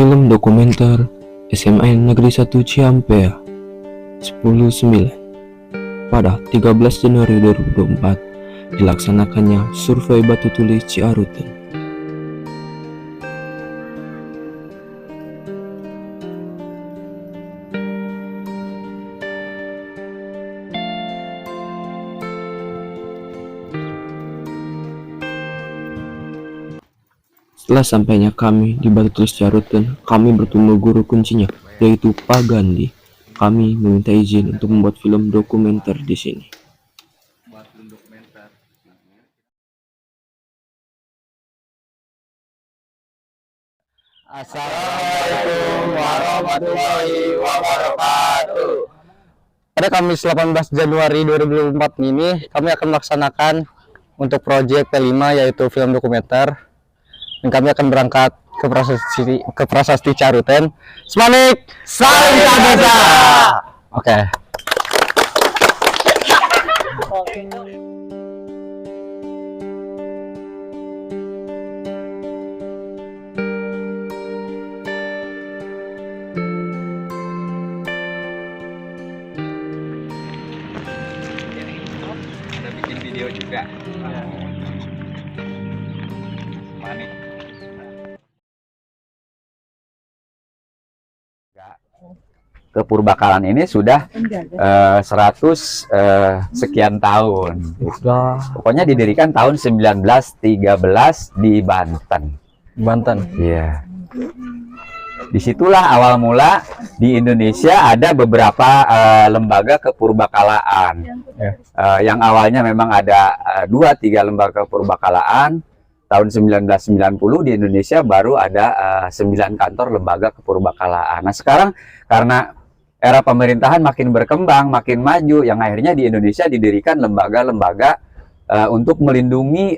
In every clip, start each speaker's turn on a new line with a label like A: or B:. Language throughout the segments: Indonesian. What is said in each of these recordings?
A: Film dokumenter SMA Negeri 1 Ciampea 10/9 pada 13 Januari 2024 dilaksanakannya survei batu tulis Ciaruten. Setelah sampainya kami di Batu Tulis Ciaruten, kami bertemu guru kuncinya, yaitu Pak Gandhi. Kami meminta izin untuk membuat film dokumenter di sini.
B: Assalamualaikum warahmatullahi wabarakatuh. Pada Kamis 18 Januari 2024 ini, kami akan melaksanakan untuk proyek P5 yaitu film dokumenter. Dan kami akan berangkat ke Prasasti Ciaruten. Semangat, salam Sabesa. Oke.
C: Ada bikin video juga. Manik. Kepurbakalan ini sudah 100 sekian tahun. Pokoknya didirikan tahun 1913 di Banten. Iya. Disitulah awal mula di Indonesia ada beberapa lembaga kepurbakalaan. Yang awalnya memang ada 2-3 lembaga kepurbakalaan. Tahun 1990 di Indonesia baru ada 9 kantor lembaga kepurbakalaan. Nah sekarang karena era pemerintahan makin berkembang, makin maju, yang akhirnya di Indonesia didirikan lembaga-lembaga untuk melindungi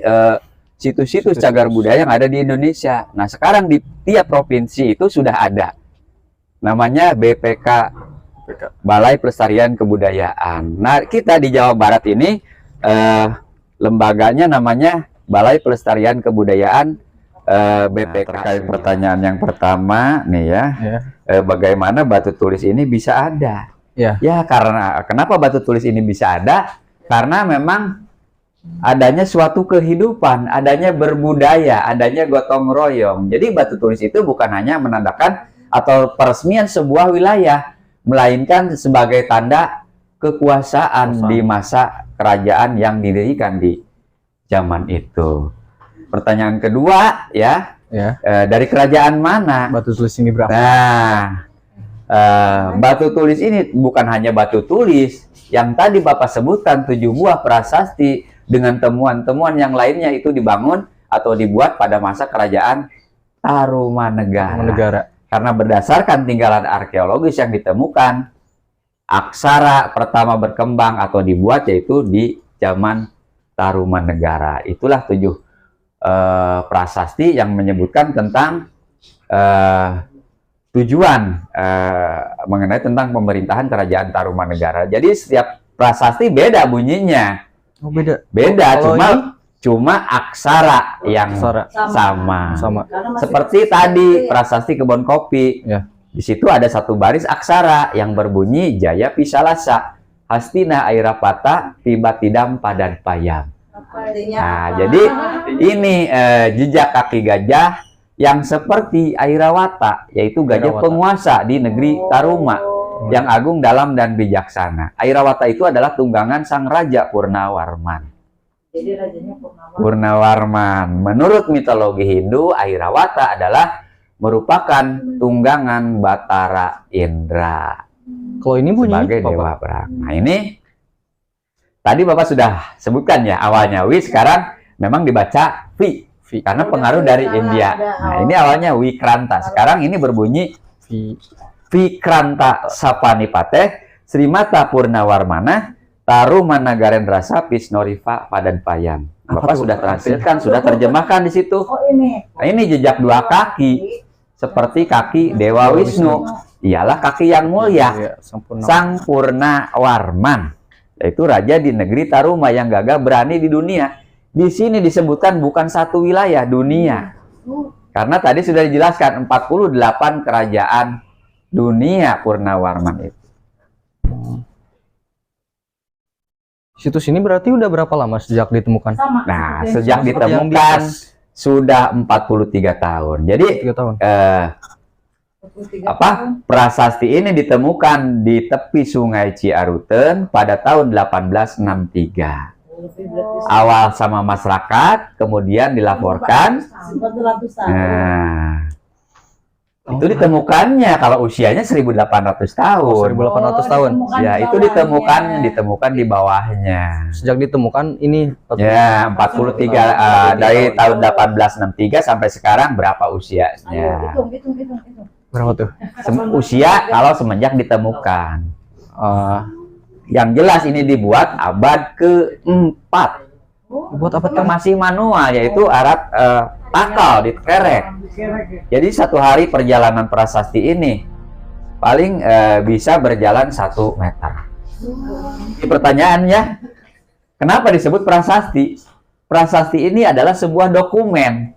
C: situs-situs cagar budaya yang ada di Indonesia. Nah sekarang di tiap provinsi itu sudah ada, namanya BPK, Balai Pelestarian Kebudayaan. Nah kita di Jawa Barat ini lembaganya namanya Balai Pelestarian Kebudayaan BPK. Terkait pertanyaan yang pertama nih ya, bagaimana batu tulis ini bisa ada? Ya karena kenapa batu tulis ini bisa ada? Karena memang adanya suatu kehidupan, adanya berbudaya, adanya gotong royong. Jadi batu tulis itu bukan hanya menandakan atau peresmian sebuah wilayah, melainkan sebagai tanda kekuasaan di masa kerajaan yang didirikan di zaman itu. Pertanyaan kedua ya, dari kerajaan mana
B: Batu tulis ini berapa?
C: Nah, batu tulis ini bukan hanya batu tulis yang tadi Bapak sebutkan 7 buah prasasti dengan temuan-temuan yang lainnya itu dibangun atau dibuat pada masa kerajaan Tarumanegara. Karena berdasarkan tinggalan arkeologis yang ditemukan, aksara pertama berkembang atau dibuat yaitu di zaman Tarumanegara. Itulah 7 prasasti yang menyebutkan tentang tujuan mengenai tentang pemerintahan kerajaan Tarumanegara. Jadi setiap prasasti beda bunyinya. Beda, cuma aksara yang sama. Seperti tadi prasasti Kebon Kopi. Di situ ada satu baris aksara yang berbunyi Jaya Pisalasa, Hastina Airapata, Tibatidam Padan Payam. Nah, jadi ini jejak kaki gajah yang seperti Airawata, yaitu gajah penguasa di negeri Taruma yang agung, dalam, dan bijaksana. Airawata itu adalah tunggangan sang raja Purnawarman. Jadi rajanya Purnawarman. Menurut mitologi Hindu, Airawata adalah merupakan tunggangan Batara Indra.
B: Kalau ini bunyi
C: sebagai dewa perang. Nah ini tadi Bapak sudah sebutkan ya awalnya Wi, sekarang memang dibaca Vi karena pengaruh dari India. Nah ini awalnya Wikranta, sekarang ini berbunyi Vikranta Sapanipate Srimata Purnawarmana Tarumanagaren Rasa Pisnoriva Padan Payam. Bapak sudah transkripkan, sudah terjemahkan di situ. Nah ini jejak 2 kaki seperti kaki Dewa Wisnu, ialah kaki yang mulia, Sang Purnawarman, yaitu raja di negeri Taruma yang gagah berani di dunia. Di sini disebutkan bukan satu wilayah dunia. Karena tadi sudah dijelaskan 48 kerajaan dunia Purnawarman itu.
B: Situs ini berarti udah berapa lama sejak ditemukan?
C: Nah, sejak ditemukan sudah 43 tahun. Jadi
B: 3 tahun.
C: Prasasti ini ditemukan di tepi Sungai Ciaruten pada tahun 1863. Awal sama masyarakat, kemudian dilaporkan. Nah, itu ditemukannya kalau usianya 1800 tahun.
B: 1800 tahun.
C: Ya, itu ditemukan di bawahnya.
B: Sejak ditemukan ini
C: Ya, 43 dari tahun 1863 sampai sekarang berapa usianya?
B: berapa tuh?
C: Usia kalau semenjak ditemukan. Yang jelas ini dibuat abad ke-4.
B: Buat apa tuh?
C: Masih manual, yaitu alat takal dikerek. Jadi satu hari perjalanan prasasti ini paling bisa berjalan 1 meter. Ini pertanyaannya, kenapa disebut prasasti? Prasasti ini adalah sebuah dokumen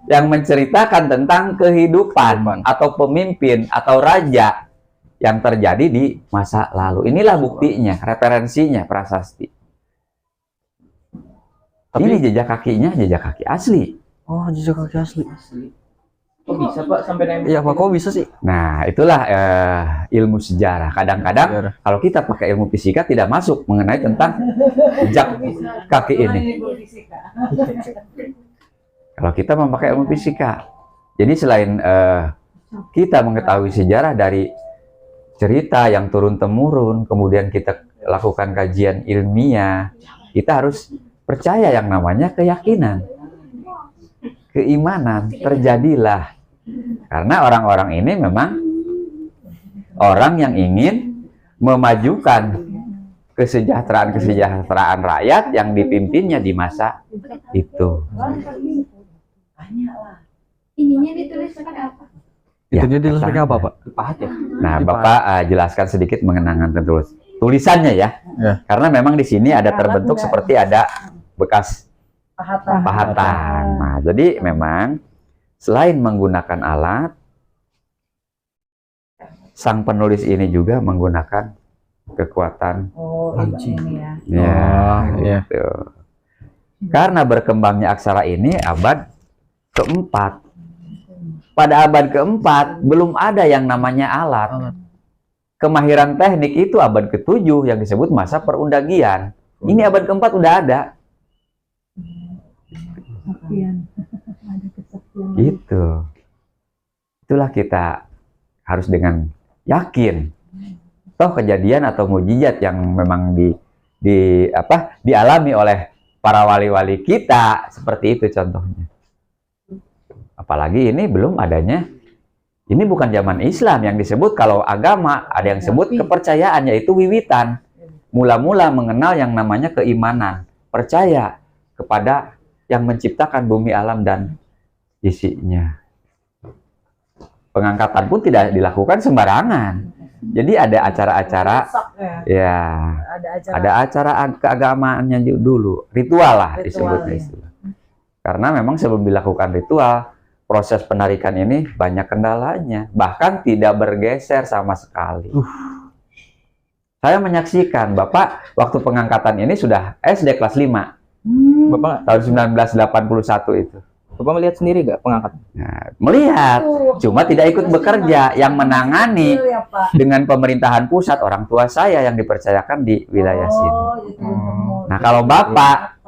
C: yang menceritakan tentang kehidupan atau pemimpin atau raja yang terjadi di masa lalu. Inilah buktinya, referensinya prasasti. Ini jejak kakinya, jejak kaki asli.
B: Oh, jejak kaki asli.
D: Kok bisa Pak sampai nempel?
B: Iya Pak, kok bisa sih?
C: Nah, itulah ilmu sejarah. Kadang-kadang kalau kita pakai ilmu fisika tidak masuk mengenai tentang jejak kaki ini. Kalau kita memakai ilmu fisika. Jadi selain kita mengetahui sejarah dari cerita yang turun-temurun, kemudian kita lakukan kajian ilmiah, kita harus percaya yang namanya keyakinan. Keimanan terjadilah. Karena orang-orang ini memang orang yang ingin memajukan kesejahteraan rakyat yang dipimpinnya di masa itu.
E: Ininya dituliskan apa?
B: Itu dia dituliskan apa, Pak?
D: Pahat ya?
C: Nah, Bapak jelaskan sedikit mengenang tulisannya ya. Karena memang di sini ada terbentuk seperti ada bekas pahatan. Nah, jadi memang selain menggunakan alat, sang penulis ini juga menggunakan kekuatan gitu. Karena berkembangnya aksara ini abad ke-4. Pada abad ke-4 belum ada yang namanya alat. Kemahiran teknik itu abad ke-7 yang disebut masa perundagian. Ini abad ke-4 udah ada. Gitu. Itulah kita harus dengan yakin. Toh kejadian atau mukjizat yang memang dialami oleh para wali-wali kita seperti itu contohnya. Apalagi ini belum adanya, ini bukan zaman Islam yang disebut. Kalau agama ada yang sebut kepercayaan, yaitu wiwitan. Mula-mula mengenal yang namanya keimanan, percaya kepada yang menciptakan bumi alam dan isinya. Pengangkatan pun tidak dilakukan sembarangan. Jadi ada acara-acara, ya, ada acara keagamaannya dulu, ritual lah disebutnya istilah. Karena memang sebelum dilakukan ritual, proses penarikan ini banyak kendalanya, bahkan tidak bergeser sama sekali. Saya menyaksikan Bapak waktu pengangkatan ini sudah SD kelas 5. Bapak tahun 1981 itu.
D: Bapak melihat sendiri nggak pengangkatan?
C: Nah, melihat, cuma tidak ikut bekerja. Yang menangani dengan pemerintahan pusat orang tua saya yang dipercayakan di wilayah sini. Nah, kalau Bapak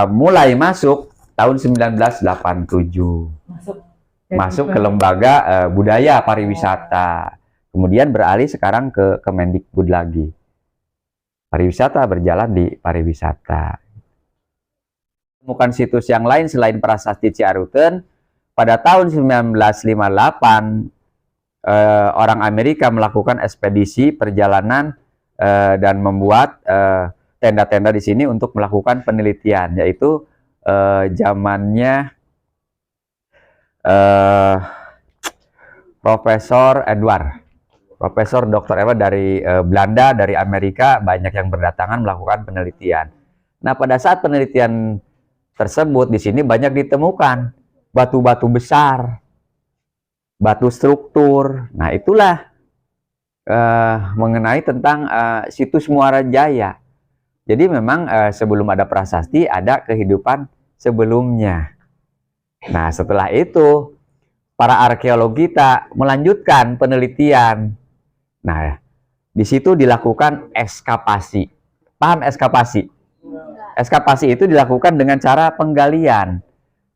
C: mulai masuk tahun 1987. Masuk ke lembaga budaya pariwisata. Kemudian beralih sekarang ke Kemendikbud lagi. Pariwisata berjalan di pariwisata. Temukan situs yang lain selain Prasasti Ciaruten. Pada tahun 1958 orang Amerika melakukan ekspedisi perjalanan dan membuat tenda-tenda di sini untuk melakukan penelitian, yaitu zamannya Profesor Dr. Edward dari Belanda, dari Amerika, banyak yang berdatangan melakukan penelitian. Nah, pada saat penelitian tersebut di sini banyak ditemukan batu-batu besar, batu struktur. Nah, itulah mengenai tentang situs Muara Jaya. Jadi memang sebelum ada prasasti ada kehidupan sebelumnya. Nah, setelah itu para arkeolog kita melanjutkan penelitian. Nah, di situ dilakukan ekskavasi. Paham ekskavasi? Ekskavasi itu dilakukan dengan cara penggalian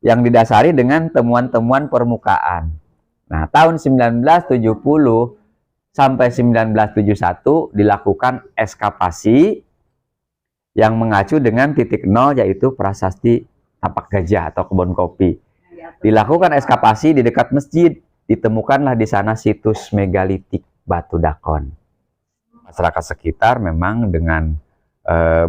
C: yang didasari dengan temuan-temuan permukaan. Nah, tahun 1970 sampai 1971 dilakukan ekskavasi yang mengacu dengan titik nol, yaitu prasasti Tapak Gajah atau kebun kopi. Dilakukan ekskavasi di dekat masjid, ditemukanlah di sana situs megalitik Batu Dakon. Masyarakat sekitar memang dengan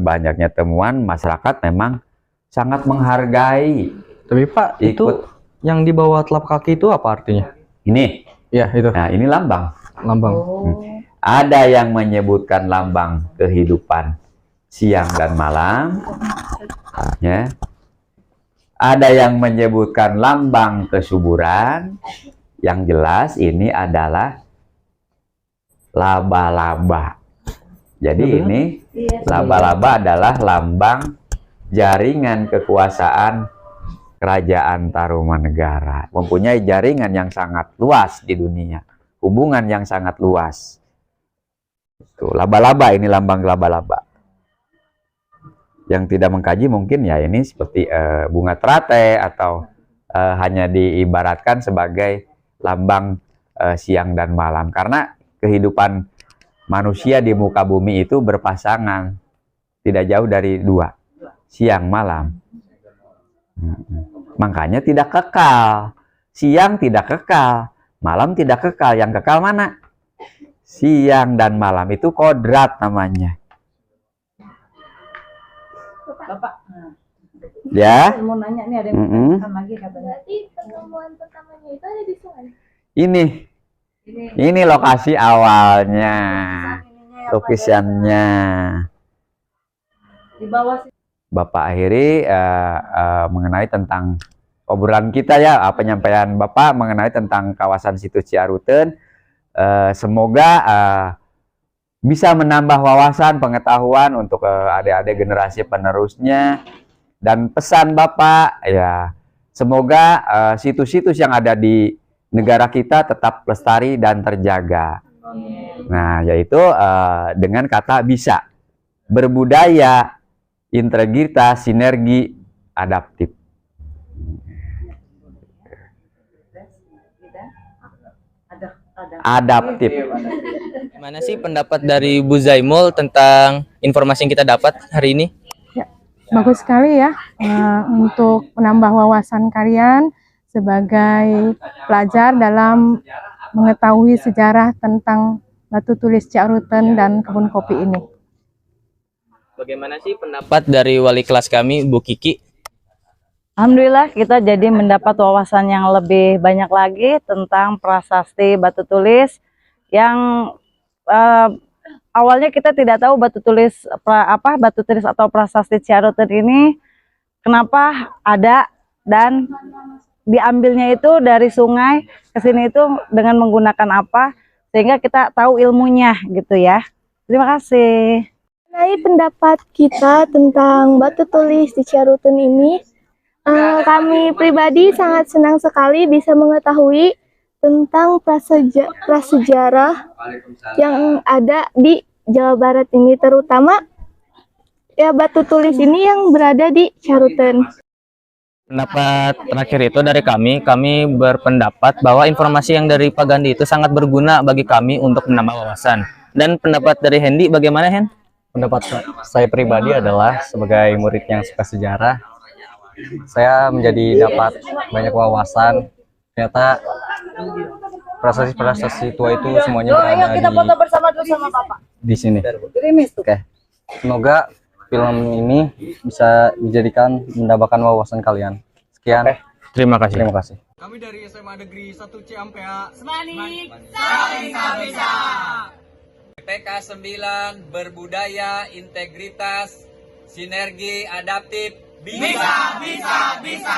C: banyaknya temuan, masyarakat memang sangat menghargai.
B: Tapi Pak, itu yang di bawah telapak kaki itu apa artinya?
C: Ini.
B: Ya, itu.
C: Nah, ini lambang.
B: Lambang.
C: Ada yang menyebutkan lambang kehidupan siang dan malam, ya. Ada yang menyebutkan lambang kesuburan. Yang jelas ini adalah laba-laba. Jadi ini laba-laba adalah lambang jaringan kekuasaan Kerajaan Tarumanegara. Mempunyai jaringan yang sangat luas di dunia, hubungan yang sangat luas. Itu laba-laba, ini lambang laba-laba. Yang tidak mengkaji mungkin ya ini seperti bunga teratai atau hanya diibaratkan sebagai lambang siang dan malam, karena kehidupan manusia di muka bumi itu berpasangan, tidak jauh dari dua, siang malam. Makanya tidak kekal, siang tidak kekal, malam tidak kekal. Yang kekal mana? Siang dan malam, itu kodrat namanya.
F: Bapak,
C: Ya.
F: mau nanya nih, ada yang lagi katanya.
E: Berarti penemuan pertamanya itu ada di sungai.
C: Ini lokasi awalnya, lukisannya.
F: Di bawah sih.
C: Bapak akhiri mengenai tentang obrolan kita ya, penyampaian Bapak mengenai tentang kawasan situs Ciaruten. Semoga bisa menambah wawasan pengetahuan untuk adik-adik generasi penerusnya. Dan pesan Bapak ya, semoga situs-situs yang ada di negara kita tetap lestari dan terjaga. Nah, yaitu dengan kata bisa berbudaya, integritas, sinergi, adaptif. Adaptif.
D: Gimana sih pendapat dari Bu Zaimul tentang informasi yang kita dapat hari ini?
G: Bagus sekali ya untuk menambah wawasan kalian sebagai pelajar dalam mengetahui sejarah tentang batu tulis Ciaruten dan kebun kopi ini.
D: Bagaimana sih pendapat dari wali kelas kami, Bu Kiki?
F: Alhamdulillah kita jadi mendapat wawasan yang lebih banyak lagi tentang prasasti batu tulis yang awalnya kita tidak tahu batu tulis atau prasasti Ciaruten ini kenapa ada dan diambilnya itu dari sungai ke sini itu dengan menggunakan apa, sehingga kita tahu ilmunya gitu ya. Terima kasih.
E: Mengenai pendapat kita tentang batu tulis di Ciaruten ini, kami pribadi sangat senang sekali bisa mengetahui tentang prasejarah yang ada di Jawa Barat ini, terutama ya batu tulis ini yang berada di Ciaruten.
D: Pendapat terakhir itu dari kami berpendapat bahwa informasi yang dari Pak Gandhi itu sangat berguna bagi kami untuk menambah wawasan. Dan pendapat dari Hendy bagaimana, Hen?
B: Pendapat saya pribadi adalah sebagai murid yang suka sejarah, saya menjadi dapat banyak wawasan. Ternyata prasasti tua itu semuanya berada di sini. Oke. Semoga film ini bisa dijadikan mendapatkan wawasan kalian. Sekian.
D: Terima kasih.
B: Terima kasih.
H: Kami dari SMA Negeri 1 Ciampea.
I: Semangat, saling bisa.
H: PK 9 berbudaya, integritas, sinergi, adaptif.
I: Bisa, bisa, bisa.